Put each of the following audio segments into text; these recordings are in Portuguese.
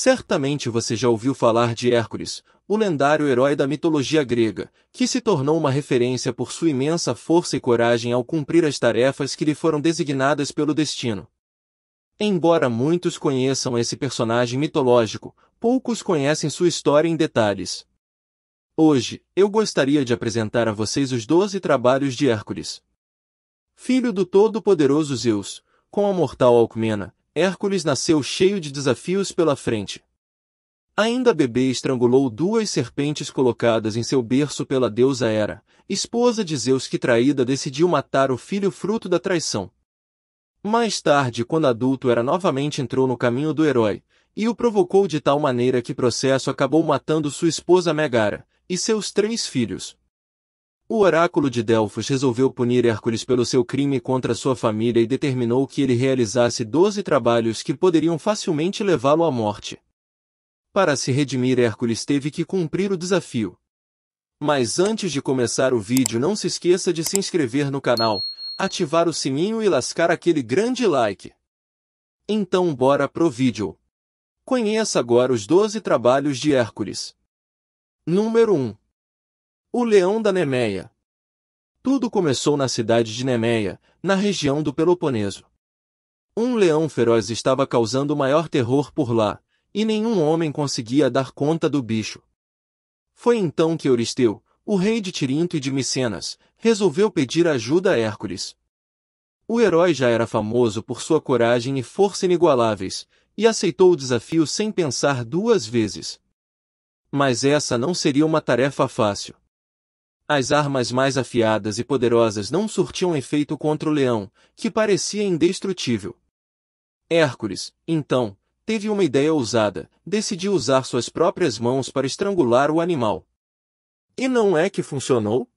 Certamente você já ouviu falar de Hércules, o lendário herói da mitologia grega, que se tornou uma referência por sua imensa força e coragem ao cumprir as tarefas que lhe foram designadas pelo destino. Embora muitos conheçam esse personagem mitológico, poucos conhecem sua história em detalhes. Hoje, eu gostaria de apresentar a vocês os 12 trabalhos de Hércules. Filho do todo-poderoso Zeus, com a mortal Alcmena, Hércules nasceu cheio de desafios pela frente. Ainda bebê estrangulou 2 serpentes colocadas em seu berço pela deusa Hera, esposa de Zeus que traída decidiu matar o filho fruto da traição. Mais tarde, quando adulto novamente entrou no caminho do herói, e o provocou de tal maneira que Processo acabou matando sua esposa Megara, e seus 3 filhos. O oráculo de Delfos resolveu punir Hércules pelo seu crime contra sua família e determinou que ele realizasse 12 trabalhos que poderiam facilmente levá-lo à morte. Para se redimir, Hércules teve que cumprir o desafio. Mas antes de começar o vídeo, não se esqueça de se inscrever no canal, ativar o sininho e lascar aquele grande like. Então bora pro vídeo. Conheça agora os 12 trabalhos de Hércules. Número 1. O Leão da Nemeia. Tudo começou na cidade de Nemeia, na região do Peloponeso. Um leão feroz estava causando maior terror por lá, e nenhum homem conseguia dar conta do bicho. Foi então que Euristeu, o rei de Tirinto e de Micenas, resolveu pedir ajuda a Hércules. O herói já era famoso por sua coragem e força inigualáveis, e aceitou o desafio sem pensar 2 vezes. Mas essa não seria uma tarefa fácil. As armas mais afiadas e poderosas não surtiam efeito contra o leão, que parecia indestrutível. Hércules, então, teve uma ideia ousada, decidiu usar suas próprias mãos para estrangular o animal. E não é que funcionou?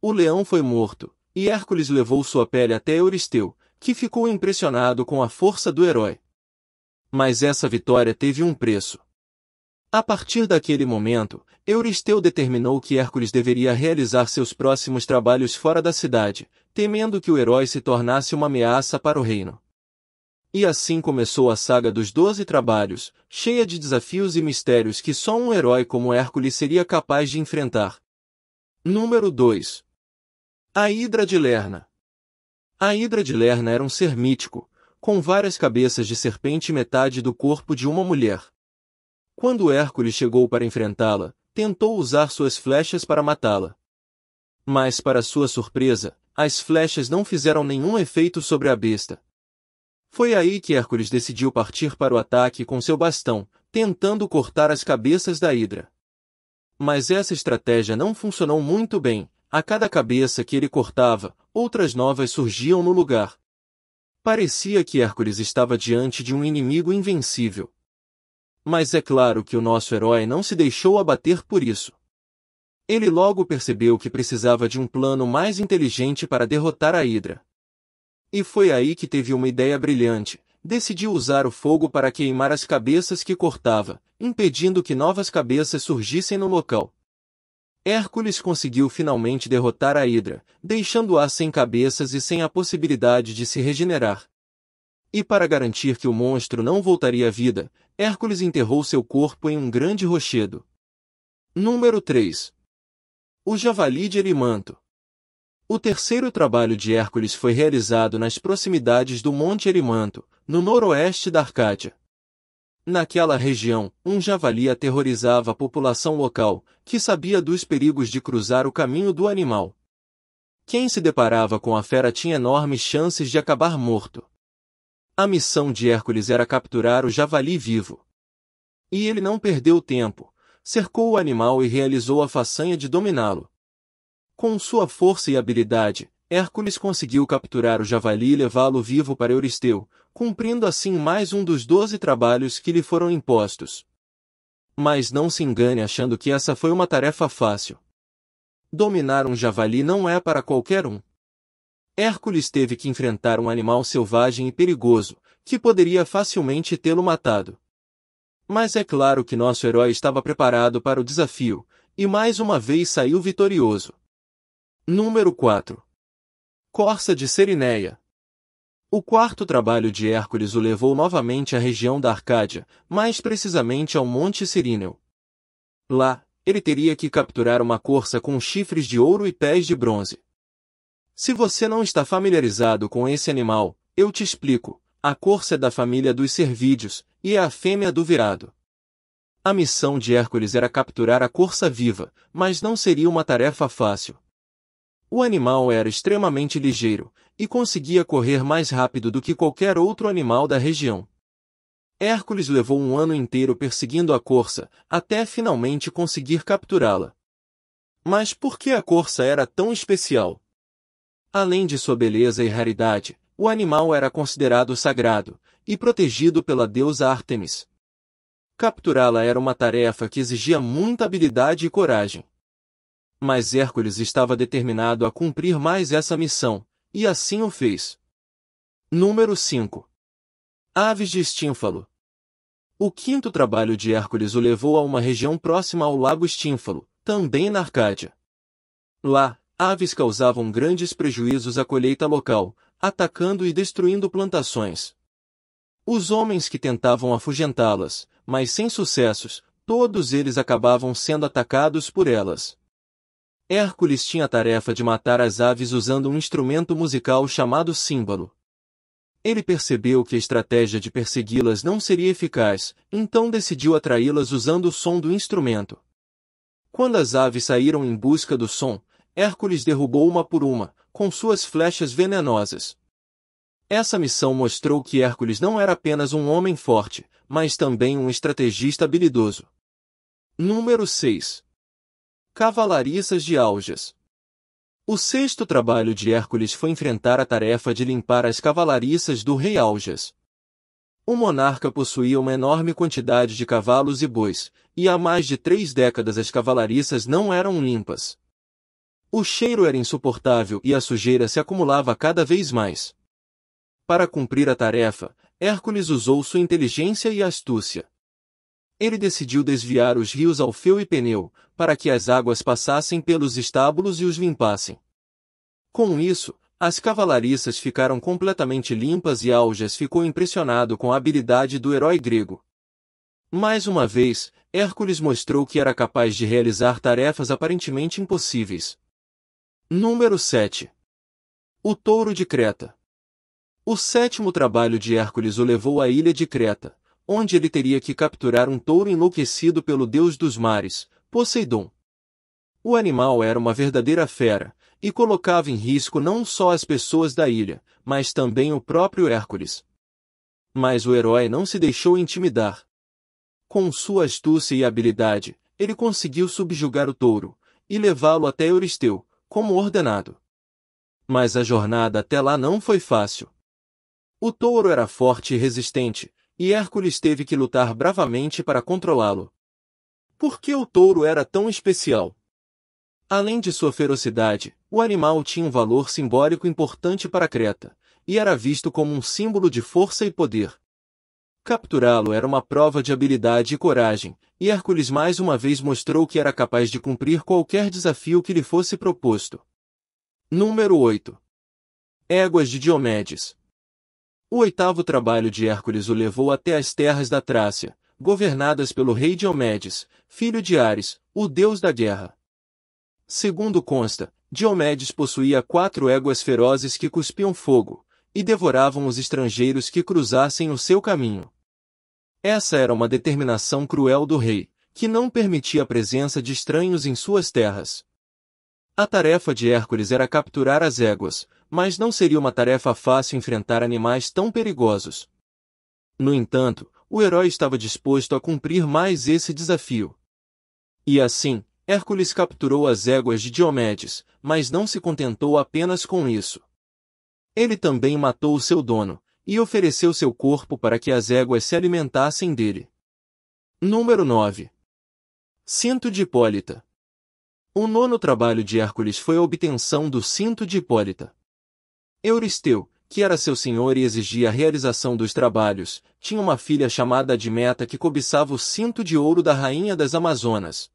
O leão foi morto, e Hércules levou sua pele até Euristeu, que ficou impressionado com a força do herói. Mas essa vitória teve um preço. A partir daquele momento, Euristeu determinou que Hércules deveria realizar seus próximos trabalhos fora da cidade, temendo que o herói se tornasse uma ameaça para o reino. E assim começou a saga dos 12 trabalhos, cheia de desafios e mistérios que só um herói como Hércules seria capaz de enfrentar. Número 2. A Hidra de Lerna. A Hidra de Lerna era um ser mítico, com várias cabeças de serpente e metade do corpo de uma mulher. Quando Hércules chegou para enfrentá-la, tentou usar suas flechas para matá-la. Mas, para sua surpresa, as flechas não fizeram nenhum efeito sobre a besta. Foi aí que Hércules decidiu partir para o ataque com seu bastão, tentando cortar as cabeças da Hidra. Mas essa estratégia não funcionou muito bem. A cada cabeça que ele cortava, outras novas surgiam no lugar. Parecia que Hércules estava diante de um inimigo invencível. Mas é claro que o nosso herói não se deixou abater por isso. Ele logo percebeu que precisava de um plano mais inteligente para derrotar a Hidra. E foi aí que teve uma ideia brilhante. Decidiu usar o fogo para queimar as cabeças que cortava, impedindo que novas cabeças surgissem no local. Hércules conseguiu finalmente derrotar a Hidra, deixando-a sem cabeças e sem a possibilidade de se regenerar. E para garantir que o monstro não voltaria à vida, Hércules enterrou seu corpo em um grande rochedo. Número 3. O Javali de Erimanto. O terceiro trabalho de Hércules foi realizado nas proximidades do Monte Erimanto, no noroeste da Arcádia. Naquela região, um javali aterrorizava a população local, que sabia dos perigos de cruzar o caminho do animal. Quem se deparava com a fera tinha enormes chances de acabar morto. A missão de Hércules era capturar o javali vivo. E ele não perdeu tempo, cercou o animal e realizou a façanha de dominá-lo. Com sua força e habilidade, Hércules conseguiu capturar o javali e levá-lo vivo para Euristeu, cumprindo assim mais um dos 12 trabalhos que lhe foram impostos. Mas não se engane achando que essa foi uma tarefa fácil. Dominar um javali não é para qualquer um. Hércules teve que enfrentar um animal selvagem e perigoso, que poderia facilmente tê-lo matado. Mas é claro que nosso herói estava preparado para o desafio, e mais uma vez saiu vitorioso. Número 4. Corça de Cerinéia. O quarto trabalho de Hércules o levou novamente à região da Arcádia, mais precisamente ao Monte Ciríneo. Lá, ele teria que capturar uma corça com chifres de ouro e pés de bronze. Se você não está familiarizado com esse animal, eu te explico. A corça é da família dos cervídeos, e é a fêmea do veado. A missão de Hércules era capturar a corça viva, mas não seria uma tarefa fácil. O animal era extremamente ligeiro, e conseguia correr mais rápido do que qualquer outro animal da região. Hércules levou um ano inteiro perseguindo a corça, até finalmente conseguir capturá-la. Mas por que a corça era tão especial? Além de sua beleza e raridade, o animal era considerado sagrado, e protegido pela deusa Ártemis. Capturá-la era uma tarefa que exigia muita habilidade e coragem. Mas Hércules estava determinado a cumprir mais essa missão, e assim o fez. Número 5. Aves de Estínfalo. O quinto trabalho de Hércules o levou a uma região próxima ao lago Estínfalo, também na Arcádia. Lá, aves causavam grandes prejuízos à colheita local, atacando e destruindo plantações. Os homens que tentavam afugentá-las, mas sem sucessos, todos eles acabavam sendo atacados por elas. Hércules tinha a tarefa de matar as aves usando um instrumento musical chamado símbolo. Ele percebeu que a estratégia de persegui-las não seria eficaz, então decidiu atraí-las usando o som do instrumento. Quando as aves saíram em busca do som, Hércules derrubou uma por uma, com suas flechas venenosas. Essa missão mostrou que Hércules não era apenas um homem forte, mas também um estrategista habilidoso. Número 6. Cavalariças de Aljas. O sexto trabalho de Hércules foi enfrentar a tarefa de limpar as cavalariças do rei Aljas. O monarca possuía uma enorme quantidade de cavalos e bois, e há mais de 3 décadas as cavalariças não eram limpas. O cheiro era insuportável e a sujeira se acumulava cada vez mais. Para cumprir a tarefa, Hércules usou sua inteligência e astúcia. Ele decidiu desviar os rios Alfeu e Peneu, para que as águas passassem pelos estábulos e os limpassem. Com isso, as cavalariças ficaram completamente limpas e Aljas ficou impressionado com a habilidade do herói grego. Mais uma vez, Hércules mostrou que era capaz de realizar tarefas aparentemente impossíveis. Número 7. O touro de Creta. O sétimo trabalho de Hércules o levou à ilha de Creta, onde ele teria que capturar um touro enlouquecido pelo deus dos mares, Poseidon. O animal era uma verdadeira fera, e colocava em risco não só as pessoas da ilha, mas também o próprio Hércules. Mas o herói não se deixou intimidar. Com sua astúcia e habilidade, ele conseguiu subjugar o touro, e levá-lo até Euristeu, como ordenado. Mas a jornada até lá não foi fácil. O touro era forte e resistente, e Hércules teve que lutar bravamente para controlá-lo. Por que o touro era tão especial? Além de sua ferocidade, o animal tinha um valor simbólico importante para Creta, e era visto como um símbolo de força e poder. Capturá-lo era uma prova de habilidade e coragem, e Hércules mais uma vez mostrou que era capaz de cumprir qualquer desafio que lhe fosse proposto. Número 8. Éguas de Diomedes. O oitavo trabalho de Hércules o levou até as terras da Trácia, governadas pelo rei Diomedes, filho de Ares, o deus da guerra. Segundo consta, Diomedes possuía 4 éguas ferozes que cuspiam fogo, e devoravam os estrangeiros que cruzassem o seu caminho. Essa era uma determinação cruel do rei, que não permitia a presença de estranhos em suas terras. A tarefa de Hércules era capturar as éguas, mas não seria uma tarefa fácil enfrentar animais tão perigosos. No entanto, o herói estava disposto a cumprir mais esse desafio. E assim, Hércules capturou as éguas de Diomedes, mas não se contentou apenas com isso. Ele também matou o seu dono, e ofereceu seu corpo para que as éguas se alimentassem dele. Número 9. Cinto de Hipólita. O nono trabalho de Hércules foi a obtenção do cinto de Hipólita. Euristeu, que era seu senhor e exigia a realização dos trabalhos, tinha uma filha chamada Admeta que cobiçava o cinto de ouro da rainha das Amazonas.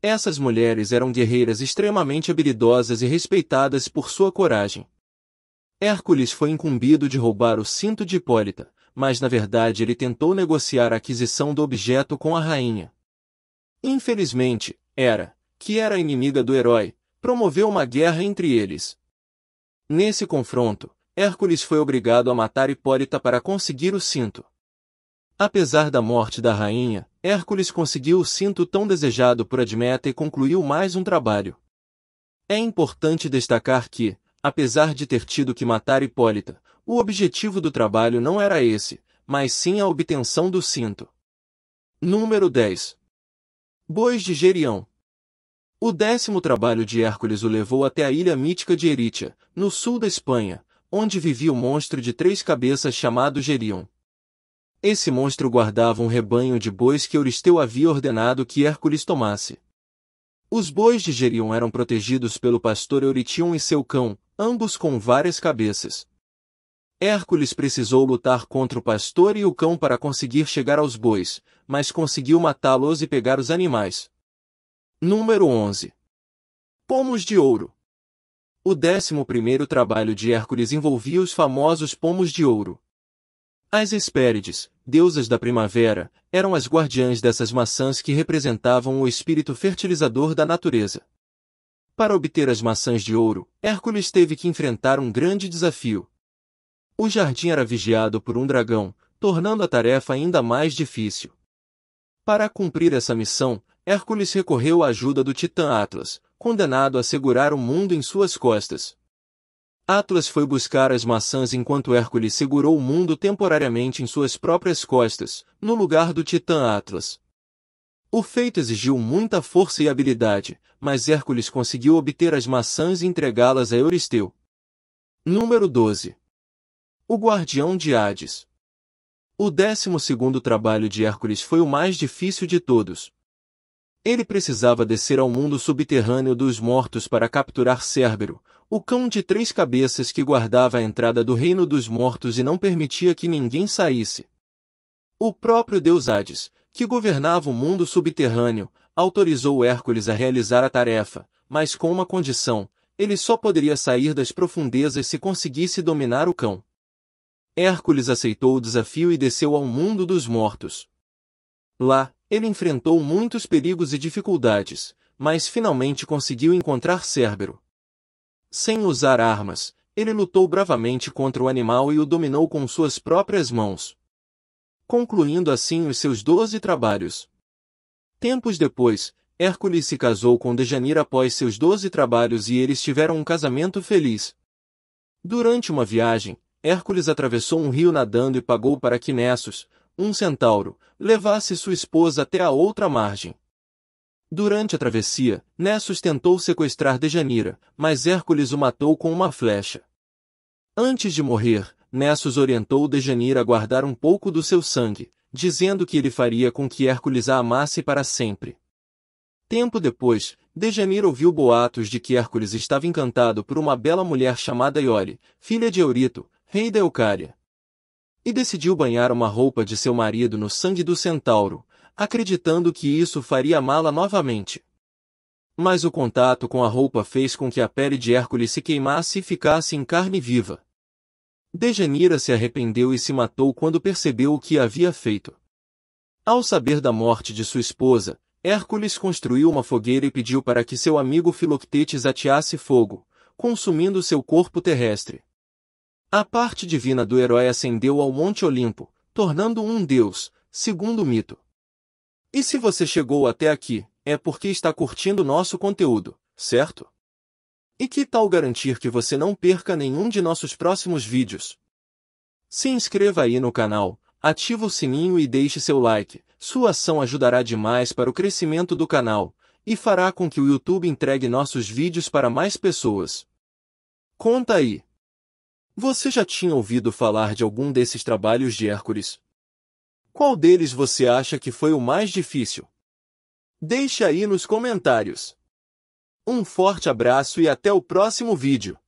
Essas mulheres eram guerreiras extremamente habilidosas e respeitadas por sua coragem. Hércules foi incumbido de roubar o cinto de Hipólita, mas na verdade ele tentou negociar a aquisição do objeto com a rainha. Infelizmente, Hera, que era inimiga do herói, promoveu uma guerra entre eles. Nesse confronto, Hércules foi obrigado a matar Hipólita para conseguir o cinto. Apesar da morte da rainha, Hércules conseguiu o cinto tão desejado por Admeta e concluiu mais um trabalho. É importante destacar que, apesar de ter tido que matar Hipólita, o objetivo do trabalho não era esse, mas sim a obtenção do cinto. Número 10. Bois de Gerião. O 10º trabalho de Hércules o levou até a ilha mítica de Erítia, no sul da Espanha, onde vivia o monstro de 3 cabeças chamado Gerion. Esse monstro guardava um rebanho de bois que Euristeu havia ordenado que Hércules tomasse. Os bois de Gerion eram protegidos pelo pastor Eurition e seu cão, ambos com várias cabeças. Hércules precisou lutar contra o pastor e o cão para conseguir chegar aos bois, mas conseguiu matá-los e pegar os animais. Número 11. Pomos de ouro. O 11º trabalho de Hércules envolvia os famosos pomos de ouro. As Hespérides, deusas da primavera, eram as guardiãs dessas maçãs que representavam o espírito fertilizador da natureza. Para obter as maçãs de ouro, Hércules teve que enfrentar um grande desafio. O jardim era vigiado por um dragão, tornando a tarefa ainda mais difícil. Para cumprir essa missão, Hércules recorreu à ajuda do titã Atlas, condenado a segurar o mundo em suas costas. Atlas foi buscar as maçãs enquanto Hércules segurou o mundo temporariamente em suas próprias costas, no lugar do titã Atlas. O feito exigiu muita força e habilidade, mas Hércules conseguiu obter as maçãs e entregá-las a Euristeu. Número 12. O Guardião de Hades. O 12º trabalho de Hércules foi o mais difícil de todos. Ele precisava descer ao mundo subterrâneo dos mortos para capturar Cérbero, o cão de 3 cabeças que guardava a entrada do reino dos mortos e não permitia que ninguém saísse. O próprio deus Hades, que governava o mundo subterrâneo, autorizou Hércules a realizar a tarefa, mas com uma condição: ele só poderia sair das profundezas se conseguisse dominar o cão. Hércules aceitou o desafio e desceu ao mundo dos mortos. Lá, ele enfrentou muitos perigos e dificuldades, mas finalmente conseguiu encontrar Cérbero. Sem usar armas, ele lutou bravamente contra o animal e o dominou com suas próprias mãos, concluindo assim os seus 12 trabalhos. Tempos depois, Hércules se casou com Dejanira após seus 12 trabalhos e eles tiveram um casamento feliz. Durante uma viagem, Hércules atravessou um rio nadando e pagou para que Nessos, um centauro, levasse sua esposa até a outra margem. Durante a travessia, Nessos tentou sequestrar Dejanira, mas Hércules o matou com uma flecha. Antes de morrer, Nessos orientou Dejanira a guardar um pouco do seu sangue, dizendo que ele faria com que Hércules a amasse para sempre. Tempo depois, Dejanira ouviu boatos de que Hércules estava encantado por uma bela mulher chamada Iole, filha de Eurito, rei da Eucária. E decidiu banhar uma roupa de seu marido no sangue do centauro, acreditando que isso faria amá-la novamente. Mas o contato com a roupa fez com que a pele de Hércules se queimasse e ficasse em carne viva. Dejanira se arrependeu e se matou quando percebeu o que havia feito. Ao saber da morte de sua esposa, Hércules construiu uma fogueira e pediu para que seu amigo Filoctetes ateasse fogo, consumindo seu corpo terrestre. A parte divina do herói ascendeu ao Monte Olimpo, tornando-o um deus, segundo o mito. E se você chegou até aqui, é porque está curtindo nosso conteúdo, certo? E que tal garantir que você não perca nenhum de nossos próximos vídeos? Se inscreva aí no canal, ativa o sininho e deixe seu like. Sua ação ajudará demais para o crescimento do canal, e fará com que o YouTube entregue nossos vídeos para mais pessoas. Conta aí! Você já tinha ouvido falar de algum desses trabalhos de Hércules? Qual deles você acha que foi o mais difícil? Deixe aí nos comentários. Um forte abraço e até o próximo vídeo.